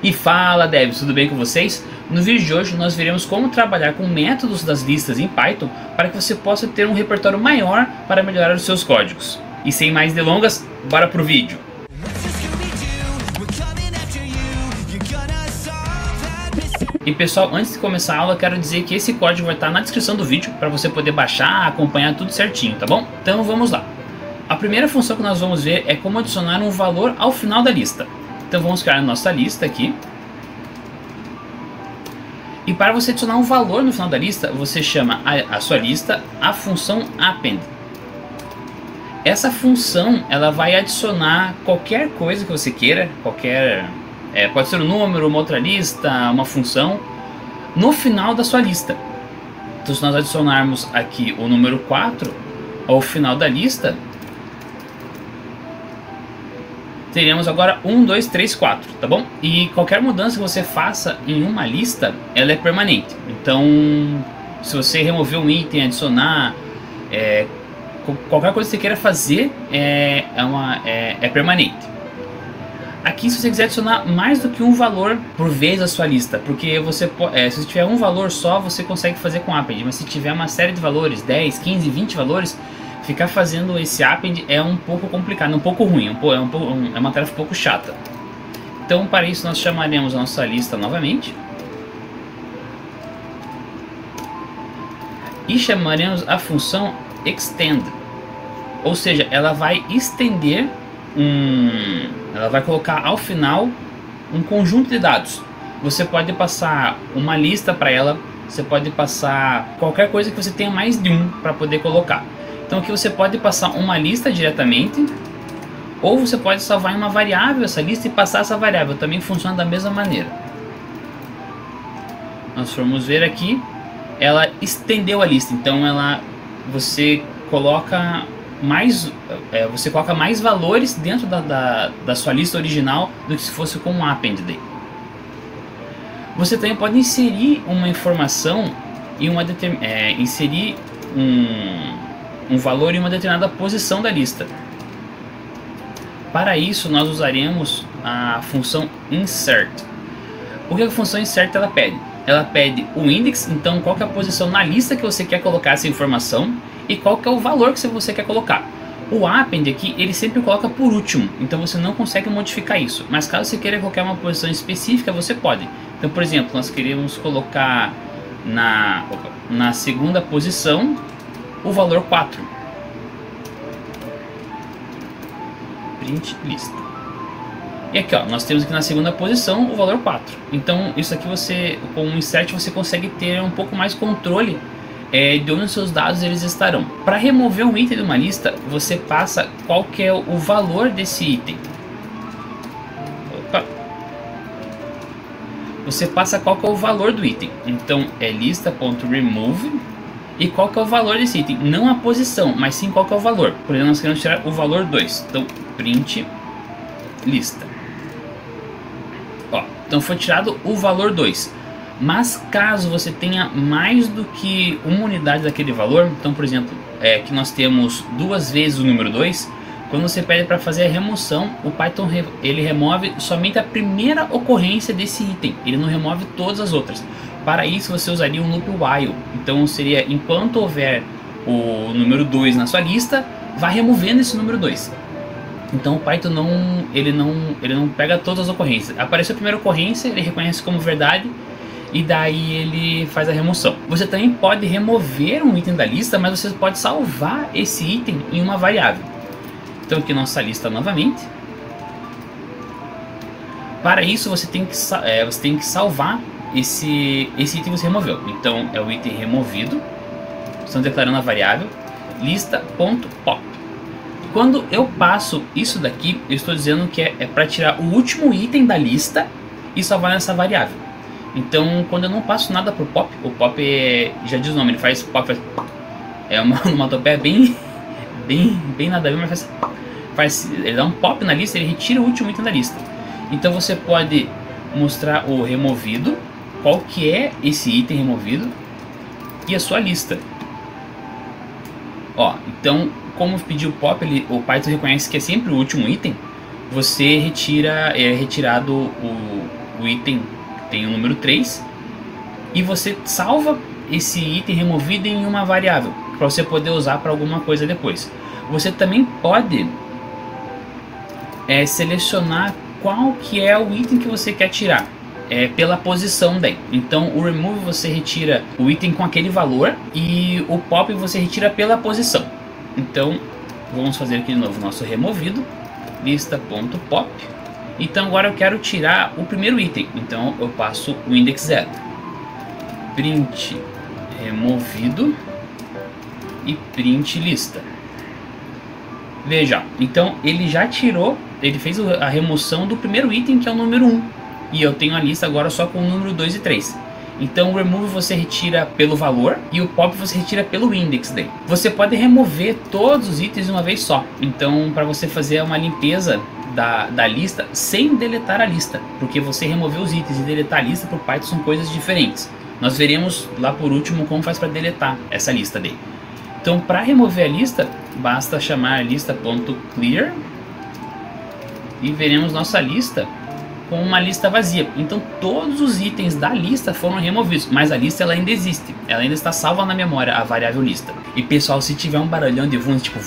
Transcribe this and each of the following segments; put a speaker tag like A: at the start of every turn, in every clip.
A: E fala devs, tudo bem com vocês? No vídeo de hoje nós veremos como trabalhar com métodos das listas em Python para que você possa ter um repertório maior para melhorar os seus códigos. E sem mais delongas, bora pro vídeo! E pessoal, antes de começar a aula, quero dizer que esse código vai estar na descrição do vídeo para você poder baixar, acompanhar tudo certinho, tá bom? Então vamos lá. A primeira função que nós vamos ver é como adicionar um valor ao final da lista. Então vamos criar a nossa lista aqui. E para você adicionar um valor no final da lista, você chama a sua lista a função append. Essa função ela vai adicionar qualquer coisa que você queira, pode ser um número, uma outra lista, uma função, no final da sua lista. Então se nós adicionarmos aqui o número 4 ao final da lista, teremos agora 1, 2, 3, 4, tá bom? E qualquer mudança que você faça em uma lista, ela é permanente. Então, se você remover um item, adicionar, qualquer coisa que você queira fazer é permanente. Aqui, se você quiser adicionar mais do que um valor por vez à sua lista, porque você se tiver um valor só, você consegue fazer com append, mas se tiver uma série de valores, 10, 15, 20 valores, ficar fazendo esse append é um pouco complicado, um pouco ruim, é uma tarefa um pouco chata. Então para isso nós chamaremos a nossa lista novamente. E chamaremos a função extend. Ou seja, ela vai estender ela vai colocar ao final um conjunto de dados. Você pode passar uma lista para ela, você pode passar qualquer coisa que você tenha mais de um para poder colocar. Então aqui você pode passar uma lista diretamente, ou você pode salvar em uma variável essa lista e passar essa variável, também funciona da mesma maneira. Nós formos ver aqui, ela estendeu a lista, então você coloca mais valores dentro da sua lista original do que se fosse com um append daí. Você também pode inserir uma informação e inserir um valor em uma determinada posição da lista. Para isso nós usaremos a função insert. O que a função insert ela pede? Ela pede o index, então qual que é a posição na lista que você quer colocar essa informação e qual que é o valor que você quer colocar. O append aqui ele sempre coloca por último, então você não consegue modificar isso, mas caso você queira colocar uma posição específica você pode. Então por exemplo, nós queremos colocar na segunda posição o valor 4. Print lista. E aqui ó, nós temos aqui na segunda posição o valor 4. Então isso aqui com o insert você consegue ter um pouco mais controle de onde os seus dados eles estarão. Para remover um item de uma lista, você passa qual que é o valor desse item. Opa. Você passa qual que é o valor do item. Então é lista.remove. E qual que é o valor desse item? Não a posição, mas sim qual que é o valor. Por exemplo, nós queremos tirar o valor 2. Então, print lista. Ó, então foi tirado o valor 2. Mas caso você tenha mais do que uma unidade daquele valor, então por exemplo, que nós temos duas vezes o número 2, quando você pede para fazer a remoção, o Python ele remove somente a primeira ocorrência desse item. Ele não remove todas as outras. Para isso você usaria um loop while. Então seria enquanto houver o número 2 na sua lista, vá removendo esse número 2. Então o Python não pega todas as ocorrências. Apareceu a primeira ocorrência, ele reconhece como verdade e daí ele faz a remoção. Você também pode remover um item da lista, mas você pode salvar esse item em uma variável. Então aqui nossa lista novamente. Para isso você tem que salvar esse item que você removeu. Então é o item removido. Estamos declarando a variável lista.pop. Quando eu passo isso daqui, eu estou dizendo que é para tirar o último item da lista e salvar nessa variável. Então quando eu não passo nada para o pop já diz o nome, ele faz pop, é uma onomatopeia bem nada a ver, mas ele dá um pop na lista, ele retira o último item da lista. Então você pode mostrar o removido, qual que é esse item removido e a sua lista. Ó, então como pediu o pop, o Python reconhece que é sempre o último item, você retira, é retirado o o item tem o número 3 e você salva esse item removido em uma variável para você poder usar para alguma coisa depois. Você também pode selecionar qual que é o item que você quer tirar. Pela posição daí. Então o remove você retira o item com aquele valor e o pop você retira pela posição. Então vamos fazer aqui de novo nosso removido, lista.pop. Então agora eu quero tirar o primeiro item, então eu passo o index 0, print removido e print lista. Veja, então ele já tirou, ele fez a remoção do primeiro item, que é o número 1. E eu tenho a lista agora só com o número 2 e 3. Então o remove você retira pelo valor e o pop você retira pelo index daí. Você pode remover todos os itens de uma vez só. Então para você fazer uma limpeza da lista sem deletar a lista, porque você remover os itens e deletar a lista por Python são coisas diferentes. Nós veremos lá por último como faz para deletar essa lista daí. Então para remover a lista basta chamar lista.clear e veremos nossa lista com uma lista vazia. Então todos os itens da lista foram removidos, mas a lista ela ainda existe, ela ainda está salva na memória, a variável lista. E pessoal, se tiver um barulhão de vento, tipo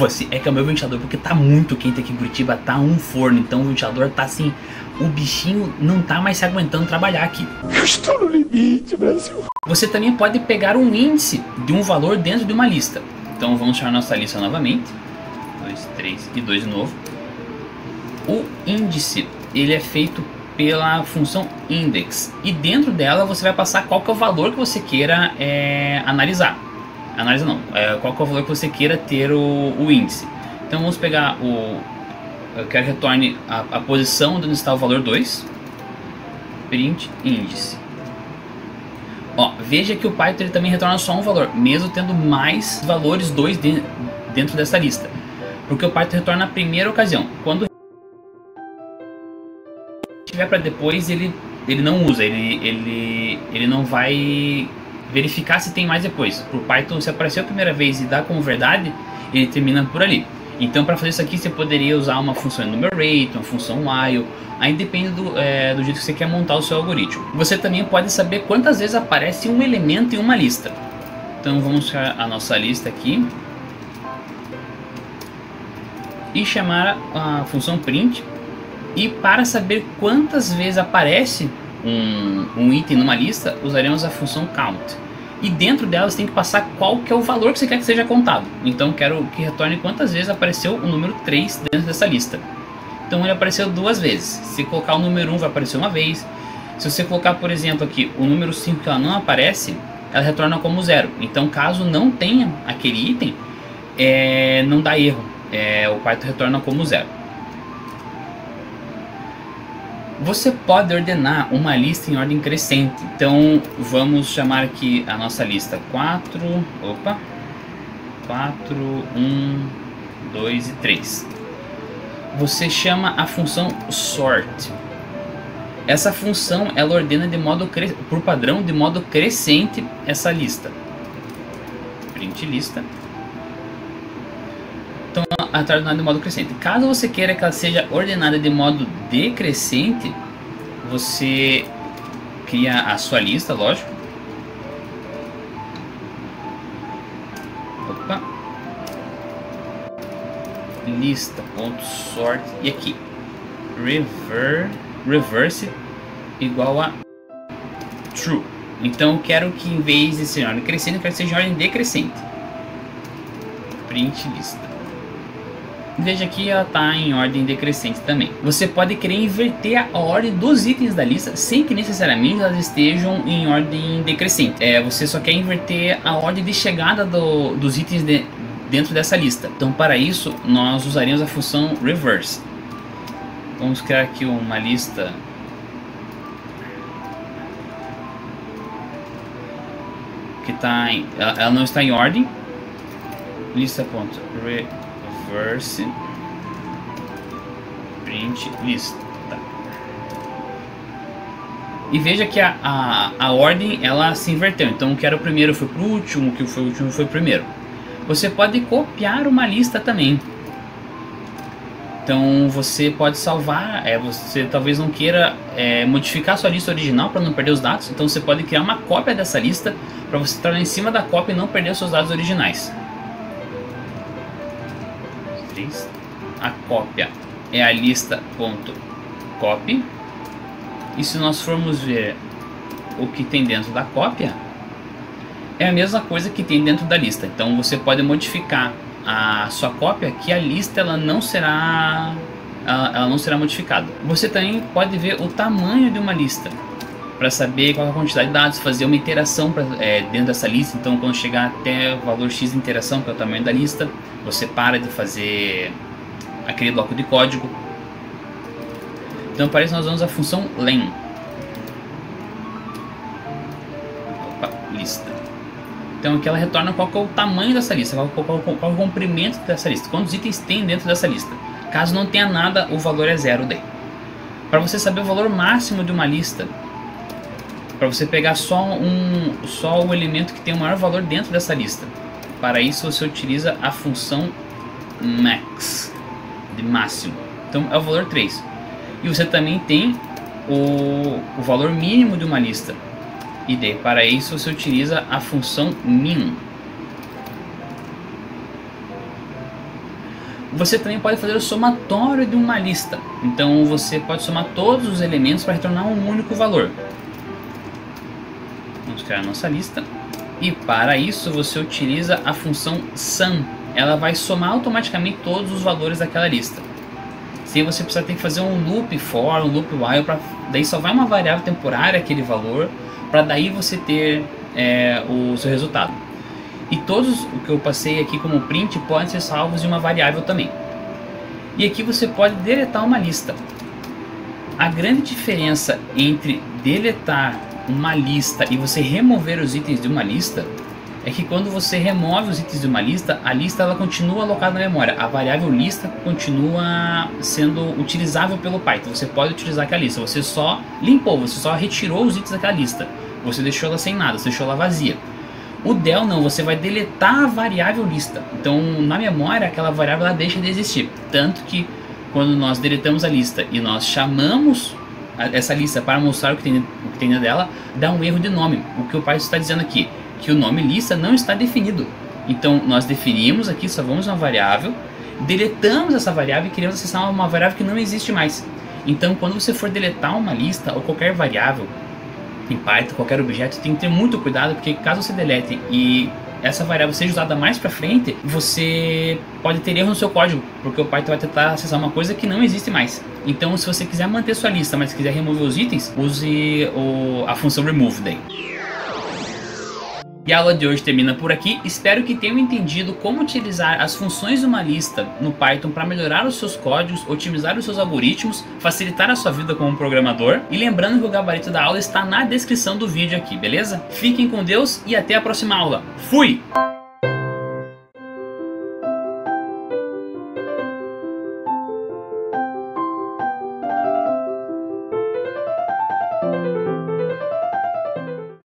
A: assim, é que é o meu ventilador, porque tá muito quente aqui em Curitiba, tá um forno, então o ventilador tá assim, o bichinho não tá mais se aguentando trabalhar aqui. Eu estou no limite, Brasil. Você também pode pegar um índice de um valor dentro de uma lista. Então vamos chamar nossa lista novamente, 2, 3 e 2 de novo. O índice ele é feito pela função index e dentro dela você vai passar qual que é o valor que você queira analisar. Analisar não, qual que é o valor que você queira ter o índice. Então vamos pegar eu quero que retorne a posição onde está o valor 2, print índice. Ó, veja que o Python ele também retorna só um valor, mesmo tendo mais valores 2 dentro dessa lista, porque o Python retorna na primeira ocasião. Quando tiver para depois ele não usa, ele não vai verificar se tem mais depois. Por Python, se apareceu a primeira vez e dá como verdade, ele termina por ali. Então para fazer isso aqui você poderia usar uma função enumerate, uma função while, aí depende do jeito que você quer montar o seu algoritmo. Você também pode saber quantas vezes aparece um elemento em uma lista. Então vamos chamar a nossa lista aqui e chamar a função print. E para saber quantas vezes aparece um item numa lista, usaremos a função count. E dentro dela você tem que passar qual que é o valor que você quer que seja contado. Então quero que retorne quantas vezes apareceu o número 3 dentro dessa lista. Então ele apareceu 2 vezes. Se colocar o número 1 vai aparecer uma vez. Se você colocar, por exemplo, aqui o número 5 que ela não aparece, ela retorna como 0. Então caso não tenha aquele item, não dá erro. O Python retorna como 0. Você pode ordenar uma lista em ordem crescente. Então vamos chamar aqui a nossa lista 4, 1, 2 e 3. Você chama a função sort. Essa função ela ordena de modo por padrão de modo crescente essa lista. Print lista. Então ela está ordenada de modo crescente. Caso você queira que ela seja ordenada de modo decrescente, você cria a sua lista, lógico. Lista.sort e aqui reverse igual a true. Então eu quero que em vez de ser em ordem crescente, eu quero que seja em ordem decrescente. Print lista. Veja que ela está em ordem decrescente também. Você pode querer inverter a ordem dos itens da lista sem que necessariamente elas estejam em ordem decrescente. Você só quer inverter a ordem de chegada dos itens dentro dessa lista. Então para isso nós usaremos a função reverse. Vamos criar aqui uma lista que ela não está em ordem. Lista.reverse print lista. E veja que a ordem ela se inverteu. Então o que era o primeiro foi para o último, o que foi o último foi o primeiro. Você pode copiar uma lista também. Então você pode salvar, você talvez não queira modificar a sua lista original para não perder os dados, então você pode criar uma cópia dessa lista para você estar em cima da cópia e não perder os seus dados originais. A cópia é a lista.copy, e se nós formos ver o que tem dentro da cópia, é a mesma coisa que tem dentro da lista. Então você pode modificar a sua cópia, que a lista ela não será modificada. Você também pode ver o tamanho de uma lista para saber qual é a quantidade de dados, fazer uma interação dentro dessa lista. Então quando chegar até o valor X de interação, que é o tamanho da lista, você para de fazer aquele bloco de código. Então para isso nós usamos a função len. Lista. Então aqui ela retorna qual que é o tamanho dessa lista, qual é o comprimento dessa lista, quantos itens tem dentro dessa lista. Caso não tenha nada, o valor é 0 daí. Para você saber o valor máximo de uma lista, para você pegar só o elemento que tem o maior valor dentro dessa lista, para isso você utiliza a função max, de máximo. Então é o valor 3. E você também tem o valor mínimo de uma lista. E daí, para isso você utiliza a função min. Você também pode fazer o somatório de uma lista. Então você pode somar todos os elementos para retornar um único valor. Vamos criar a nossa lista. E para isso você utiliza a função sum. Ela vai somar automaticamente todos os valores daquela lista. Se você precisar ter que fazer um loop for, um loop while, daí só vai uma variável temporária aquele valor, para daí você ter o seu resultado. E todos o que eu passei aqui como print podem ser salvos em uma variável também. E aqui você pode deletar uma lista. A grande diferença entre deletar uma lista e você remover os itens de uma lista é que quando você remove os itens de uma lista, a lista ela continua alocada na memória. A variável lista continua sendo utilizável pelo Python. Você pode utilizar aquela lista. Você só limpou, você só retirou os itens daquela lista. Você deixou ela sem nada, você deixou ela vazia. O del não, você vai deletar a variável lista. Então na memória aquela variável ela deixa de existir. Tanto que quando nós deletamos a lista e nós chamamos essa lista para mostrar o que tem dentro dela, dá um erro de nome. O que o Python está dizendo aqui? Que o nome lista não está definido. Então nós definimos aqui, salvamos uma variável, deletamos essa variável e queremos acessar uma variável que não existe mais. Então quando você for deletar uma lista ou qualquer variável em Python, qualquer objeto, tem que ter muito cuidado, porque caso você delete e essa variável seja usada mais para frente, você pode ter erro no seu código, porque o Python vai tentar acessar uma coisa que não existe mais. Então se você quiser manter sua lista, mas quiser remover os itens, use a função remove daí. E a aula de hoje termina por aqui. Espero que tenham entendido como utilizar as funções de uma lista no Python para melhorar os seus códigos, otimizar os seus algoritmos, facilitar a sua vida como programador. E lembrando que o gabarito da aula está na descrição do vídeo aqui, beleza? Fiquem com Deus e até a próxima aula. Fui!